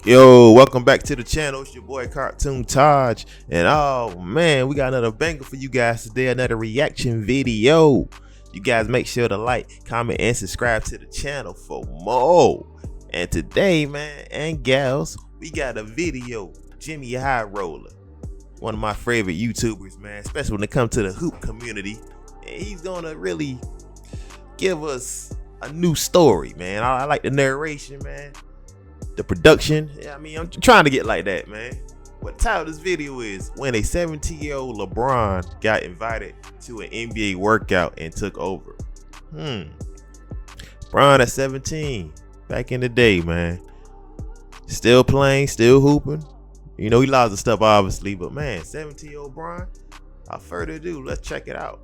Yo, welcome back to the channel. It's your boy CartoonTaj, and oh man, we got another banger for you guys today, another reaction video. You guys make sure to like, comment, and subscribe to the channel for more. And today, man and gals, we got a video. JxmyHighroller, one of my favorite YouTubers, man, especially when it comes to the hoop community, and he's gonna really give us a new story, man. I like the narration, man. The production, I mean, I'm trying to get like that, man. What the title of this video is when a 17-year-old LeBron got invited to an NBA workout and took over. LeBron at 17, back in the day, man. Still playing, still hooping. You know, he lost the stuff, obviously, but man, 17-year-old LeBron, without further ado, let's check it out.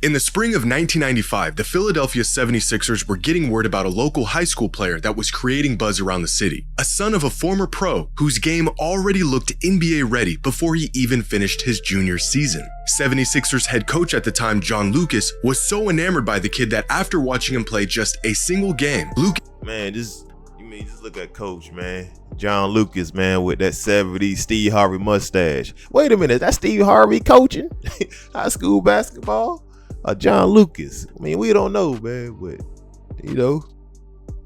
In the spring of 1995, the Philadelphia 76ers were getting word about a local high school player that was creating buzz around the city, a son of a former pro whose game already looked NBA ready before he even finished his junior season. 76ers head coach at the time, John Lucas, was so enamored by the kid that after watching him play just a single game, Man, just look at coach, man. John Lucas, man, with that 70s Steve Harvey mustache. Wait a minute, that's Steve Harvey coaching high school basketball? John Lucas. I mean, we don't know, man, but you know,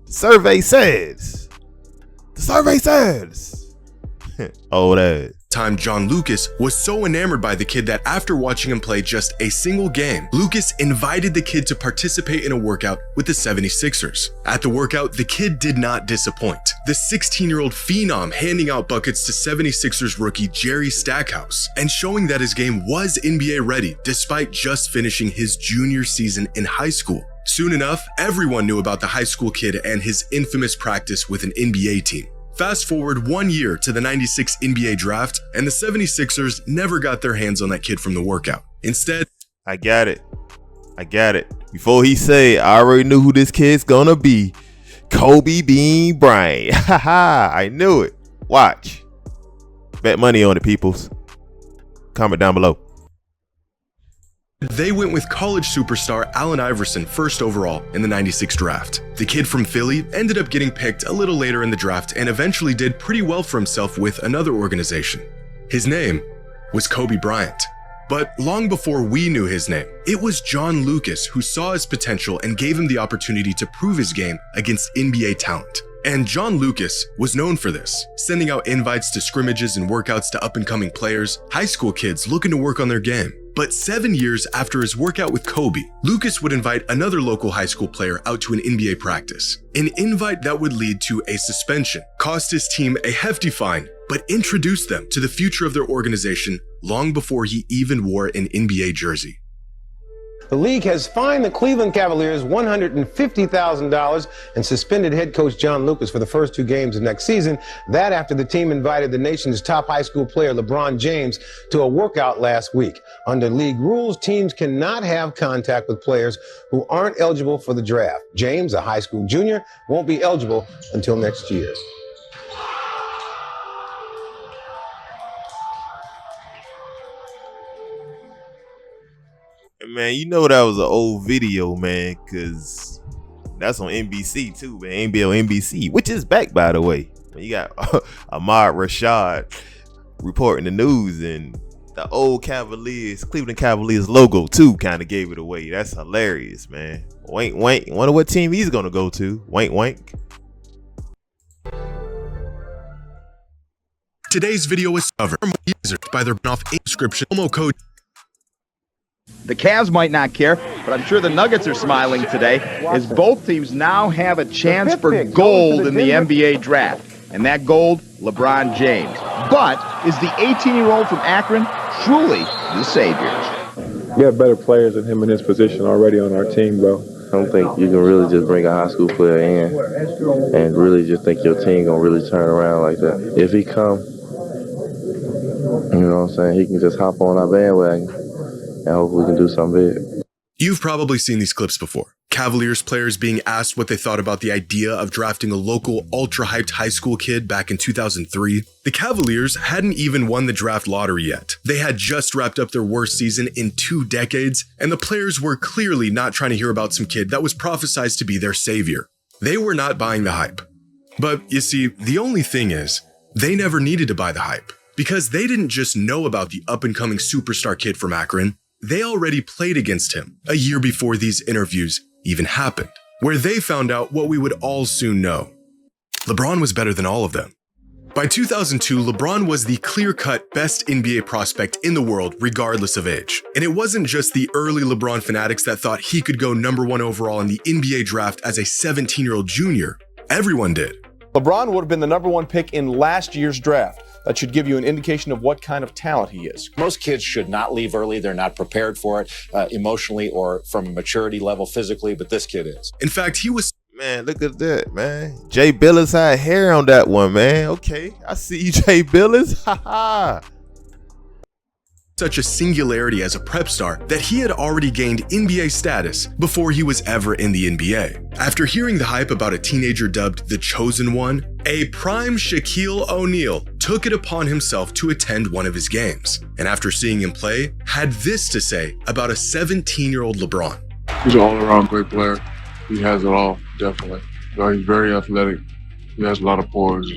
the survey says. Oh, that. John Lucas was so enamored by the kid that after watching him play just a single game, Lucas invited the kid to participate in a workout with the 76ers. At the workout, the kid did not disappoint. The 16-year-old phenom handing out buckets to 76ers rookie Jerry Stackhouse and showing that his game was NBA ready despite just finishing his junior season in high school. Soon enough, everyone knew about the high school kid and his infamous practice with an NBA team. Fast forward 1 year to the 96 NBA draft, and the 76ers never got their hands on that kid from the workout. Instead, I got it. Before he say, I already knew who this kid's gonna be. Kobe Bean Bryant. Haha, I knew it. Watch. Bet money on it, peoples. Comment down below. They went with college superstar Allen Iverson first overall in the 96 draft. The kid from Philly ended up getting picked a little later in the draft and eventually did pretty well for himself with another organization. His name was Kobe Bryant. But long before we knew his name, it was John Lucas who saw his potential and gave him the opportunity to prove his game against NBA talent. And John Lucas was known for this, sending out invites to scrimmages and workouts to up-and-coming players, high school kids looking to work on their game. But 7 years after his workout with Kobe, Lucas would invite another local high school player out to an NBA practice. An invite that would lead to a suspension, cost his team a hefty fine, but introduced them to the future of their organization long before he even wore an NBA jersey. The league has fined the Cleveland Cavaliers $150,000 and suspended head coach John Lucas for the first 2 games of next season. That after the team invited the nation's top high school player, LeBron James, to a workout last week. Under league rules, teams cannot have contact with players who aren't eligible for the draft. James, a high school junior, won't be eligible until next year. Man, you know that was an old video, man, because that's on NBC too, man. NBA on NBC, which is back, by the way. You got Ahmad Rashad reporting the news, and the old Cleveland Cavaliers logo too kind of gave it away. That's hilarious, man. Wank, wank. Wonder what team he's gonna go to. Wank, wank. Today's video is covered by their off subscription promo code. The Cavs might not care, but I'm sure the Nuggets are smiling today, as both teams now have a chance for gold in the NBA draft. And that gold, LeBron James. But is the 18-year-old from Akron truly the savior? We have better players than him in his position already on our team, bro. I don't think you can really just bring a high school player in and really just think your team gonna really turn around like that. If he come, you know what I'm saying, he can just hop on our bandwagon. I hope we can do something big. You've probably seen these clips before. Cavaliers players being asked what they thought about the idea of drafting a local ultra-hyped high school kid back in 2003. The Cavaliers hadn't even won the draft lottery yet. They had just wrapped up their worst season in 2 decades, and the players were clearly not trying to hear about some kid that was prophesized to be their savior. They were not buying the hype. But you see, the only thing is, they never needed to buy the hype, because they didn't just know about the up-and-coming superstar kid from Akron, they already played against him a year before these interviews even happened, where they found out what we would all soon know. LeBron was better than all of them. By 2002, LeBron was the clear-cut best NBA prospect in the world, regardless of age. And it wasn't just the early LeBron fanatics that thought he could go #1 overall in the NBA draft as a 17-year-old junior. Everyone did. LeBron would have been the #1 pick in last year's draft. That should give you an indication of what kind of talent he is. Most kids should not leave early. They're not prepared for it emotionally or from a maturity level physically, but this kid is. In fact, he was... Man, look at that, man. Jay Billis had hair on that one, man. Okay, I see you, Jay Billis. Ha ha. Such a singularity as a prep star that he had already gained NBA status before he was ever in the NBA. After hearing the hype about a teenager dubbed the Chosen One, a prime Shaquille O'Neal took it upon himself to attend one of his games. And after seeing him play, had this to say about a 17-year-old LeBron. He's an all-around great player. He has it all, definitely. He's very athletic. He has a lot of poise.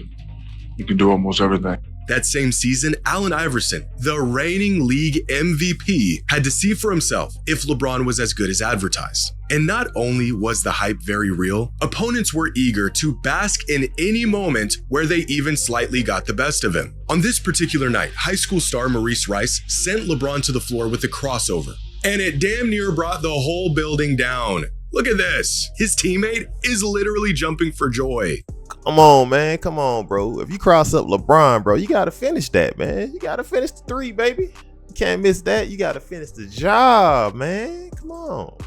He can do almost everything. That same season, Allen Iverson, the reigning league MVP, had to see for himself if LeBron was as good as advertised. And not only was the hype very real, opponents were eager to bask in any moment where they even slightly got the best of him. On this particular night, high school star Maurice Rice sent LeBron to the floor with a crossover, and it damn near brought the whole building down. Look at this. His teammate is literally jumping for joy. Come on, man. Come on, bro. If you cross up LeBron, bro, you got to finish that, man. You got to finish the 3, baby. You can't miss that. You got to finish the job, man. Come on.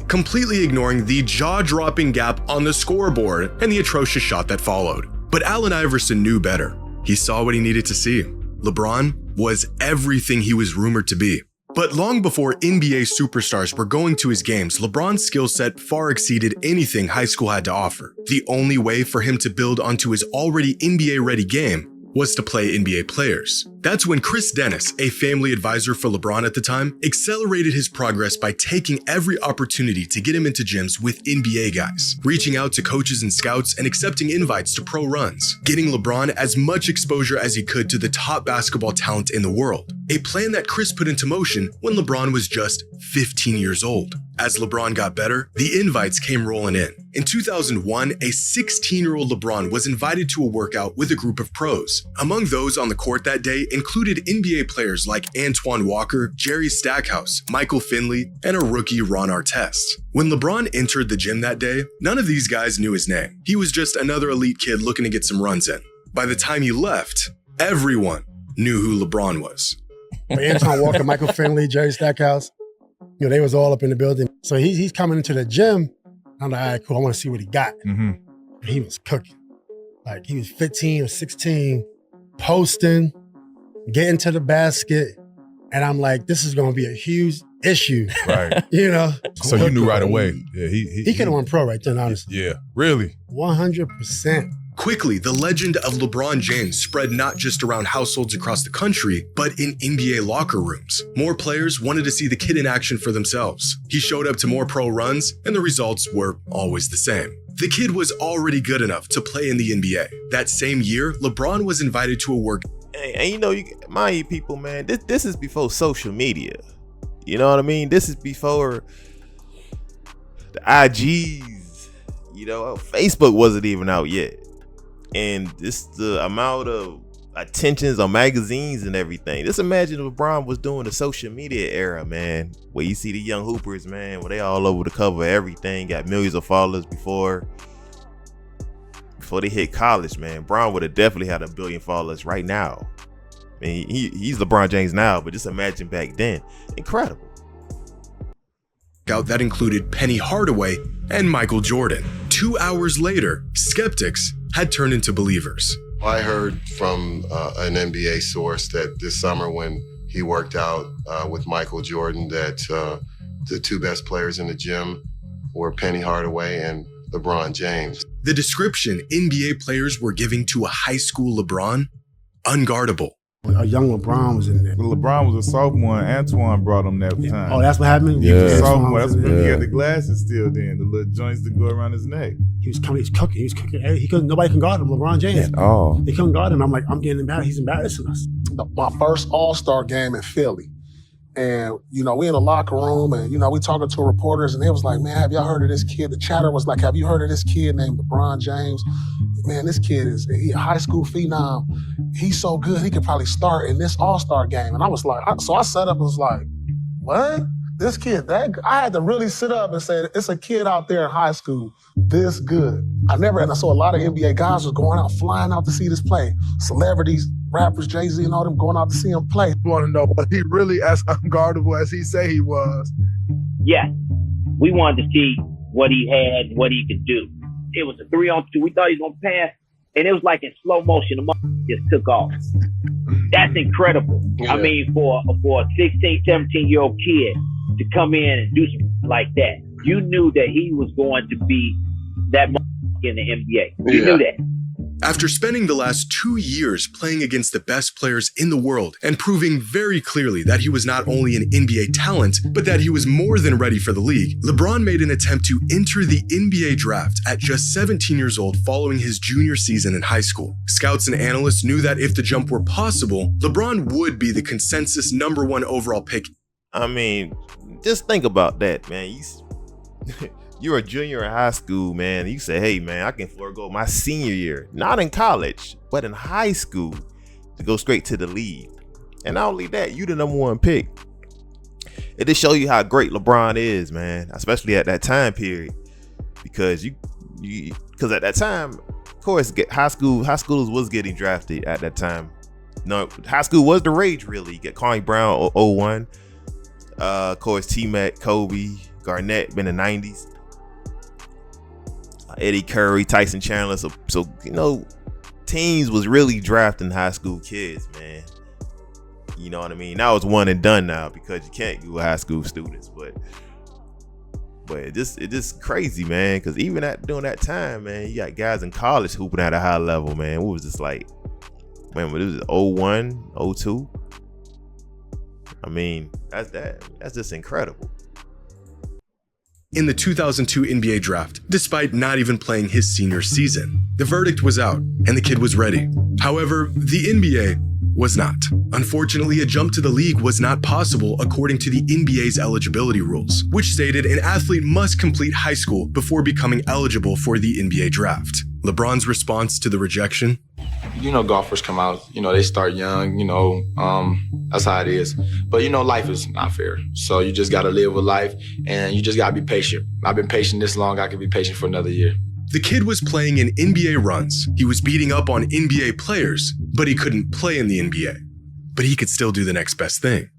Completely ignoring the jaw-dropping gap on the scoreboard and the atrocious shot that followed. But Allen Iverson knew better. He saw what he needed to see. LeBron was everything he was rumored to be. But long before NBA superstars were going to his games, LeBron's skill set far exceeded anything high school had to offer. The only way for him to build onto his already NBA-ready game was to play NBA players. That's when Chris Dennis, a family advisor for LeBron at the time, accelerated his progress by taking every opportunity to get him into gyms with NBA guys, reaching out to coaches and scouts and accepting invites to pro runs, getting LeBron as much exposure as he could to the top basketball talent in the world. A plan that Chris put into motion when LeBron was just 15 years old. As LeBron got better, the invites came rolling in. In 2001, a 16-year-old LeBron was invited to a workout with a group of pros. Among those on the court that day included NBA players like Antoine Walker, Jerry Stackhouse, Michael Finley, and a rookie Ron Artest. When LeBron entered the gym that day, none of these guys knew his name. He was just another elite kid looking to get some runs in. By the time he left, everyone knew who LeBron was. Antoine Walker, Michael Finley, Jerry Stackhouse, they was all up in the building. So he's coming into the gym. I'm like, all right, cool. I want to see what he got. Mm-hmm. He was cooking. Like he was 15 or 16, posting, getting to the basket. And I'm like, this is going to be a huge issue. Right. So you knew right away. Yeah, he could have won pro right then, honestly. Yeah, really? 100%. Quickly, the legend of LeBron James spread not just around households across the country, but in NBA locker rooms. More players wanted to see the kid in action for themselves. He showed up to more pro runs, and the results were always the same. The kid was already good enough to play in the NBA. That same year, LeBron was invited to a work. And mind you people, man, this is before social media. You know what I mean? This is before the IGs. Facebook wasn't even out yet. And this the amount of attentions on magazines and everything. Just imagine if LeBron was doing the social media era, man, where you see the young hoopers, man, where they all over the cover of everything, got millions of followers before they hit college, man. Bron would have definitely had 1 billion followers right now. I mean, he's LeBron James now, but just imagine back then. Incredible. That included Penny Hardaway and Michael Jordan. 2 hours later, skeptics had turned into believers. I heard from an NBA source that this summer when he worked out with Michael Jordan that the 2 best players in the gym were Penny Hardaway and LeBron James. The description NBA players were giving to a high school LeBron? Unguardable. A young LeBron was in there. LeBron was a sophomore, and Antoine brought him that time. Oh, that's what happened? He was a Yeah. sophomore. That's when he Yeah. had the glasses still then, the little joints that go around his neck. He was cooking. He couldn't. Nobody can guard him. LeBron James. Oh. They couldn't guard him. I'm like, I'm getting embarrassed. He's embarrassing us. My first All-Star game in Philly. And, we in the locker room and, we talking to reporters and they was like, man, have y'all heard of this kid? The chatter was like, have you heard of this kid named LeBron James? Man, this kid he a high school phenom. He's so good, he could probably start in this All-Star game. And I was like, so I sat up and was like, what? This kid, I had to really sit up and say, it's a kid out there in high school this good. And I saw a lot of NBA guys was going out, flying out to see this play. Celebrities, rappers, Jay-Z and all them going out to see him play. You want to know, was he really as unguardable as he say he was? Yeah. We wanted to see what he had, what he could do. It was a 3-on-2. We thought he was going to pass, and it was like in slow motion. The just took off. That's incredible. Yeah. I mean, for a 16, 17-year-old kid to come in and do something like that, you knew that he was going to be that in the NBA. You knew that. After spending the last 2 years playing against the best players in the world and proving very clearly that he was not only an NBA talent, but that he was more than ready for the league, LeBron made an attempt to enter the NBA draft at just 17 years old following his junior season in high school. Scouts and analysts knew that if the jump were possible, LeBron would be the consensus #1 overall pick. I mean, just think about that, man. You're a junior in high school, man. You say, hey, man, I can forego my senior year, not in college, but in high school, to go straight to the league. And not only that, you the #1 pick. It just show you how great LeBron is, man, especially at that time period. Because because at that time, of course, high schoolers was getting drafted at that time. No, high school was the rage, really. You get Kwame Brown, 01. Of course, T-Mac, Kobe, Garnett, been in the 90s. Eddie Curry, Tyson Chandler. So teams was really drafting high school kids, man. You know what I mean? Now it's one and done now because you can't do high school students. But it just crazy, man. Because even during that time, man, you got guys in college hooping at a high level, man. What was this like? Man, what was it? 01, 02? I mean, that's just incredible. In the 2002 NBA draft, despite not even playing his senior season, the verdict was out and the kid was ready. However, the NBA was not. Unfortunately, a jump to the league was not possible according to the NBA's eligibility rules, which stated an athlete must complete high school before becoming eligible for the NBA draft. LeBron's response to the rejection? Golfers come out, they start young, that's how it is. But life is not fair. So you just gotta live with life and you just gotta be patient. I've been patient this long, I can be patient for another year. The kid was playing in NBA runs. He was beating up on NBA players, but he couldn't play in the NBA. But he could still do the next best thing.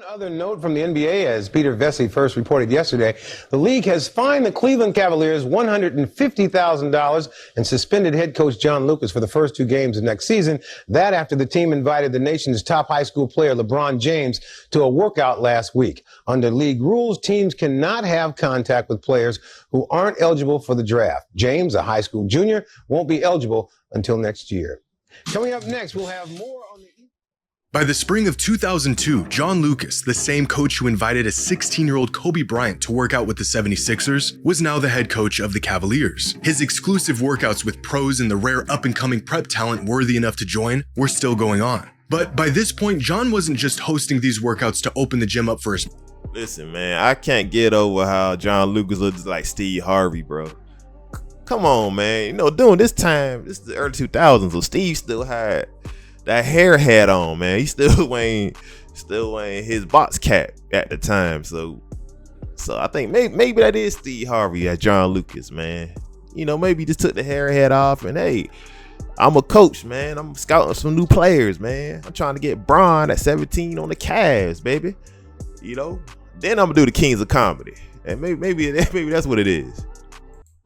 Other note from the NBA, as Peter Vesey first reported yesterday, the league has fined the Cleveland Cavaliers $150,000 and suspended head coach John Lucas for the first 2 games of next season. That after the team invited the nation's top high school player, LeBron James, to a workout last week. Under league rules, teams cannot have contact with players who aren't eligible for the draft. James, a high school junior, won't be eligible until next year. Coming up next, we'll have more on the... By the spring of 2002, John Lucas, the same coach who invited a 16-year-old Kobe Bryant to work out with the 76ers, was now the head coach of the Cavaliers. His exclusive workouts with pros and the rare up-and-coming prep talent worthy enough to join were still going on. But by this point, John wasn't just hosting these workouts to open the gym up for his... Listen, man, I can't get over how John Lucas looks like Steve Harvey, bro. Come on, man. During this time, this is the early 2000s, so Steve still had that hair hat on, man. He still wearing his box cap at the time. So I think maybe that is Steve Harvey at John Lucas, man. Maybe he just took the hair hat off and hey, I'm a coach, man. I'm scouting some new players, man. I'm trying to get Bron at 17 on the Cavs, baby. Then I'm gonna do the Kings of Comedy, and maybe that's what it is.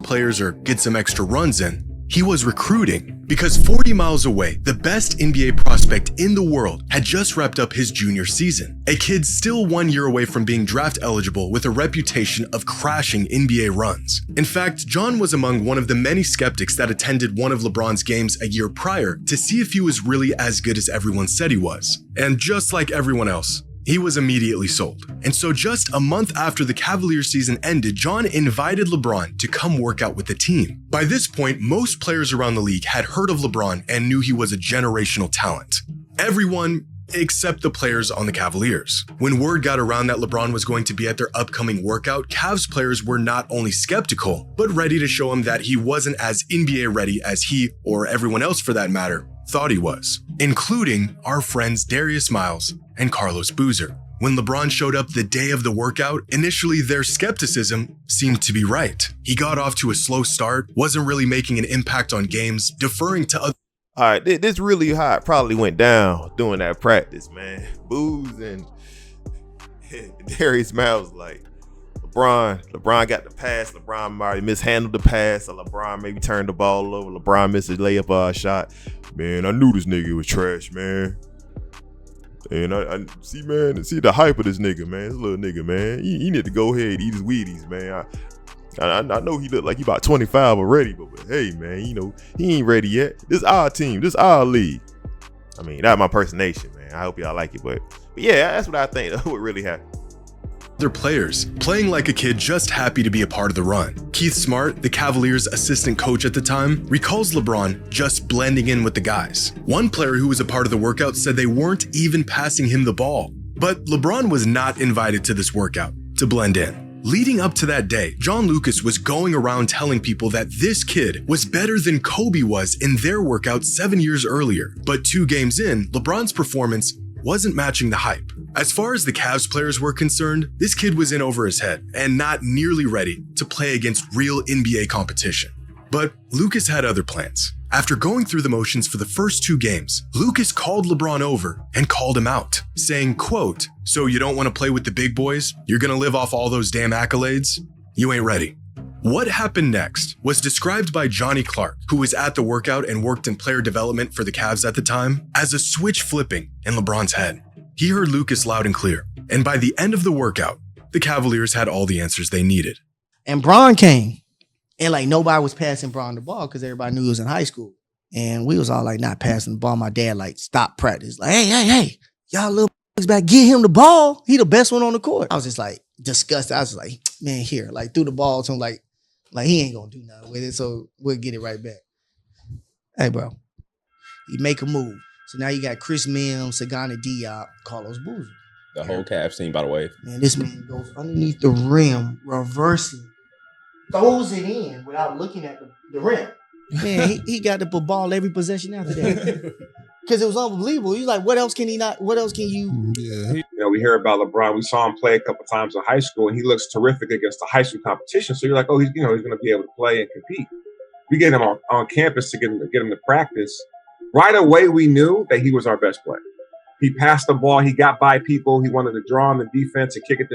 Players or get some extra runs in. He was recruiting, because 40 miles away, the best NBA prospect in the world had just wrapped up his junior season. A kid still 1 year away from being draft eligible with a reputation of crashing NBA runs. In fact, John was among one of the many skeptics that attended one of LeBron's games a year prior to see if he was really as good as everyone said he was. And just like everyone else, he was immediately sold. And so just a month after the Cavaliers season ended, John invited LeBron to come work out with the team. By this point, most players around the league had heard of LeBron and knew he was a generational talent. Everyone except the players on the Cavaliers. When word got around that LeBron was going to be at their upcoming workout, Cavs players were not only skeptical, but ready to show him that he wasn't as NBA ready as he, or everyone else for that matter, thought he was, including our friends Darius Miles and Carlos Boozer. When LeBron showed up the day of the workout, initially their skepticism seemed to be right. He got off to a slow start, wasn't really making an impact on games, deferring to other. All right, this really how it probably went down during that practice, man. Booze and Darius Miles like, LeBron got the pass. LeBron already mishandled the pass, or LeBron maybe turned the ball over. LeBron missed a layup shot. Man, I knew this nigga was trash, man. And I see, man, see the hype of this nigga, man. This little nigga, man. He need to go ahead and eat his Wheaties, man. I know he look like he about 25 already, but hey, man, you know, he ain't ready yet. This our team. This our league. I mean, that's my personation, man. I hope y'all like it, but yeah, that's what I think what really happened. Other players, playing like a kid just happy to be a part of the run. Keith Smart, the Cavaliers' assistant coach at the time, recalls LeBron just blending in with the guys. One player who was a part of the workout said they weren't even passing him the ball. But LeBron was not invited to this workout to blend in. Leading up to that day, John Lucas was going around telling people that this kid was better than Kobe was in their workout 7 years earlier. But 2 games in, LeBron's performance wasn't matching the hype. As far as the Cavs players were concerned, this kid was in over his head and not nearly ready to play against real NBA competition. But Lucas had other plans. After going through the motions for the first 2 games, Lucas called LeBron over and called him out, saying, quote, "So you don't want to play with the big boys? You're gonna live off all those damn accolades? You ain't ready." What happened next was described by Johnny Clark, who was at the workout and worked in player development for the Cavs at the time, as a switch flipping in LeBron's head. He heard Lucas loud and clear, and by the end of the workout, the Cavaliers had all the answers they needed. And Bron came, and like nobody was passing Bron the ball because everybody knew he was in high school. And we was all like not passing the ball. My dad like stopped practice. Like, hey, y'all little back, get him the ball. He the best one on the court. I was just like disgusted. I was like, man, here, like threw the ball to him like he ain't gonna do nothing with it. So we'll get it right back. Hey, bro, you make a move. So now you got Chris Mims, Sagana Diop, Carlos Boozer. The whole Cavs team, by the way. Man, this man goes underneath the rim, reversing, throws it in without looking at the rim. Man, he got to put ball every possession after that. Because it was unbelievable. He's like, what else can you? Yeah. You know, we hear about LeBron. We saw him play a couple times in high school, and he looks terrific against the high school competition. So you're like, oh, he's going to be able to play and compete. We get him on campus to get him to practice. Right away, we knew that he was our best player. He passed the ball. He got by people. He wanted to draw on the defense and kick it.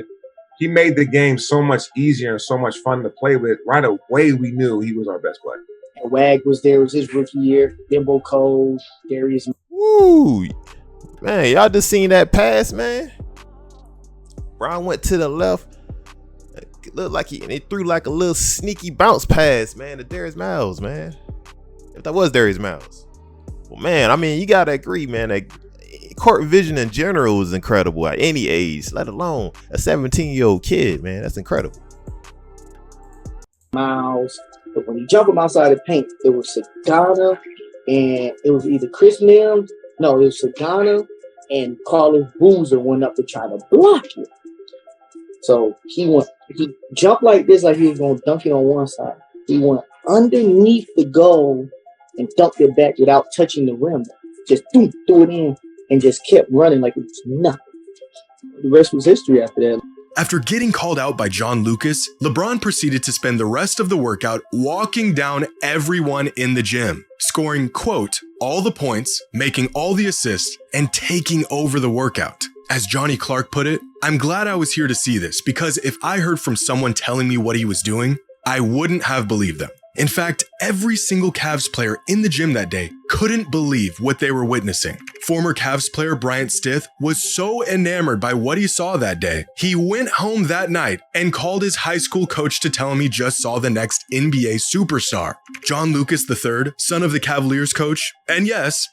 He made the game so much easier and so much fun to play with. Right away, we knew he was our best player. And Wag was there. It was his rookie year. Dimbo Cole, Darius. Woo! Man, y'all just seen that pass, man? Bron went to the left. It looked like he threw like a little sneaky bounce pass, man, to Darius Miles, man. If that was Darius Miles. Well, man, I mean, you gotta agree, man, that court vision in general is incredible at any age, let alone a 17-year-old kid, man. That's incredible. Miles, but when he jumped him outside the paint, it was Sagana, and it was either Chris Mims. No, it was Sagana and Carlos Boozer went up to try to block it. So he jumped like this, like he was going to dunk it on one side. He went underneath the goal and dunked it back without touching the rim. Just threw it in and just kept running like it was nothing. The rest was history after that. After getting called out by John Lucas, LeBron proceeded to spend the rest of the workout walking down everyone in the gym, scoring, quote, all the points, making all the assists, and taking over the workout. As Johnny Clark put it, I'm glad I was here to see this because if I heard from someone telling me what he was doing, I wouldn't have believed them. In fact, every single Cavs player in the gym that day couldn't believe what they were witnessing. Former Cavs player Bryant Stith was so enamored by what he saw that day, he went home that night and called his high school coach to tell him he just saw the next NBA superstar. John Lucas III, son of the Cavaliers coach, and yes,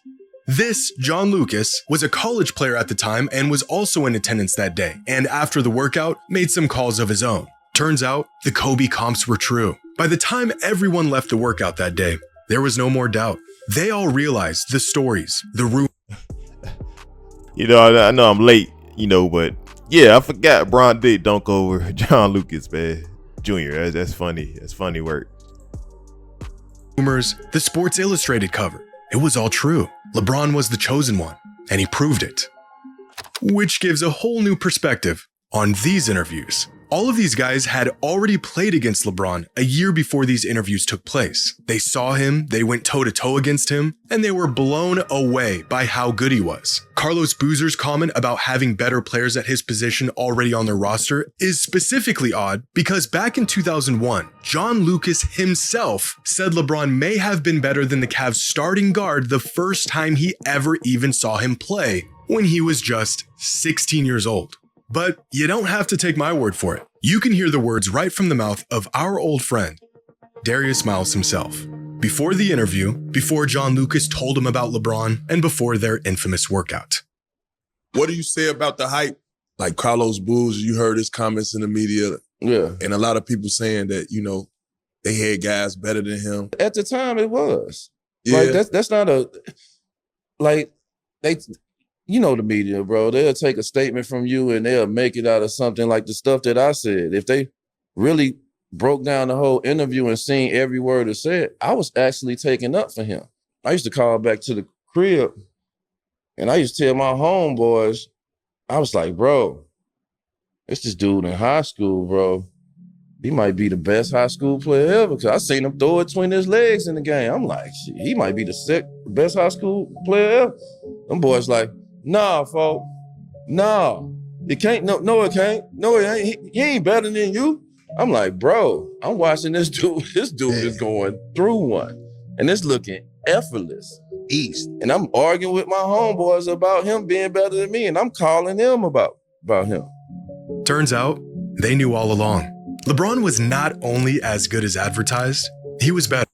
this John Lucas was a college player at the time and was also in attendance that day, and after the workout, made some calls of his own. Turns out, the Kobe comps were true. By the time everyone left the workout that day, there was no more doubt. They all realized the stories, the rumors. I know I'm late, but yeah, I forgot Bron did dunk over John Lucas, man. Jr. That's funny. That's funny work. Rumors, the Sports Illustrated cover. It was all true. LeBron was the chosen one, and he proved it. Which gives a whole new perspective on these interviews. All of these guys had already played against LeBron a year before these interviews took place. They saw him, they went toe-to-toe against him, and they were blown away by how good he was. Carlos Boozer's comment about having better players at his position already on their roster is specifically odd because back in 2001, John Lucas himself said LeBron may have been better than the Cavs starting guard the first time he ever even saw him play, when he was just 16 years old. But you don't have to take my word for it. You can hear the words right from the mouth of our old friend, Darius Miles himself. Before the interview, before John Lucas told him about LeBron, and before their infamous workout. What do you say about the hype? Like Carlos Boozer, you heard his comments in the media. Yeah. And a lot of people saying that, they had guys better than him. At the time, it was. Yeah. Like, that's not the media, bro. They'll take a statement from you and they'll make it out of something like the stuff that I said. If they really broke down the whole interview and seen every word it said, I was actually taking up for him. I used to call back to the crib and I used to tell my homeboys, I was like, bro, it's this dude in high school, bro. He might be the best high school player ever because I seen him throw it between his legs in the game. I'm like, shit, he might be the best high school player ever. Them boys like, nah, folks. Nah. It can't. No, it can't. No, it ain't. He ain't better than you. I'm like, bro, I'm watching this dude. This dude is going through one. And it's looking effortless. East. And I'm arguing with my homeboys about him being better than me. And I'm calling them about him. Turns out, they knew all along. LeBron was not only as good as advertised, he was better.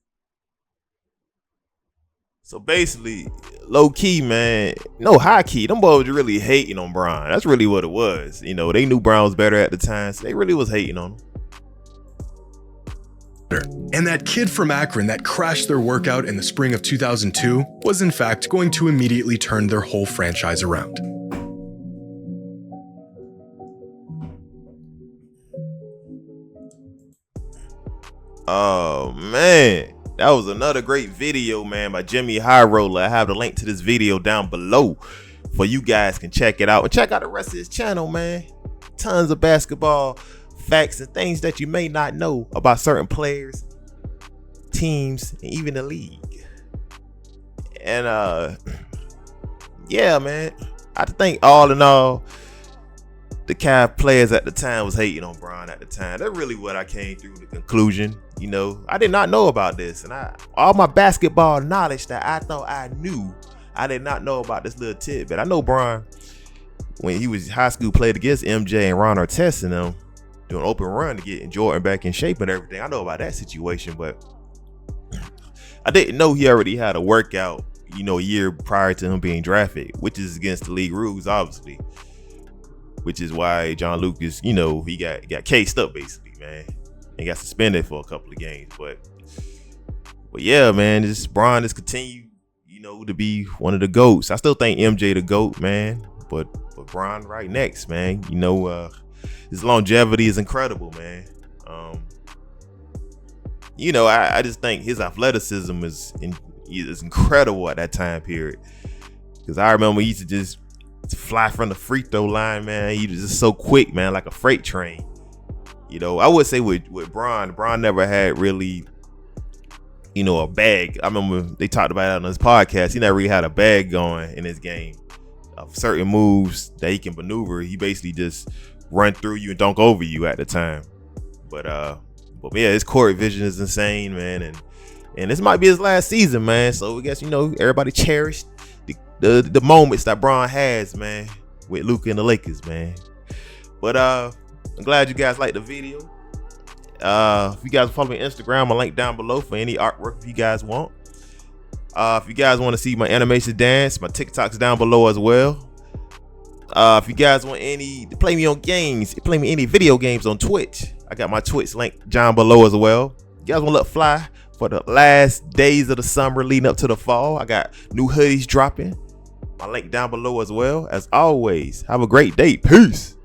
So basically, low key, man, no high key, them boys were really hating on Bron. That's really what it was. They knew Bron was better at the time, so they really was hating on him. And that kid from Akron that crashed their workout in the spring of 2002 was in fact going to immediately turn their whole franchise around. Oh, man. That was another great video, man, by JxmyHighroller. I have the link to this video down below for you guys can check it out. And check out the rest of his channel, man. Tons of basketball facts and things that you may not know about certain players, teams, and even the league. And, yeah, man. I think all in all, the Cavs players at the time was hating on Bron at the time. That's really what I came through the conclusion. I did not know about this. And all my basketball knowledge that I thought I knew, I did not know about this little tidbit. I know Bron, when he was high school, played against MJ and Ron Artest and them, doing open run to get Jordan back in shape and everything. I know about that situation, but I didn't know he already had a workout, a year prior to him being drafted, which is against the league rules, obviously. Which is why John Lucas, he got cased up basically, man. And got suspended for a couple of games. But yeah, man, Bron just continue, to be one of the GOATs. I still think MJ the GOAT, man. But Bron right next, man. His longevity is incredible, man. I just think his athleticism is incredible at that time period. Because I remember he used to just fly from the free throw line, man. He was just so quick, man, like a freight train. I would say with Bron never had really, a bag. I remember they talked about it on his podcast. He never really had a bag going in his game of certain moves that he can maneuver. He basically just run through you and dunk over you at the time. But But yeah, his court vision is insane, man, and this might be his last season, man. So I guess, you know, everybody cherish the moments that Bron has, man, with Luka and the Lakers, man. But I'm glad you guys liked the video. If you guys follow me on Instagram, I'll link down below for any artwork if you guys want. If you guys want to see my animation dance, my TikTok's down below as well. If you guys want to play me on games, play me any video games on Twitch, I got my Twitch link down below as well. You guys want to look fly for the last days of the summer leading up to the fall, I got new hoodies dropping. My link down below as well. As always, have a great day. Peace.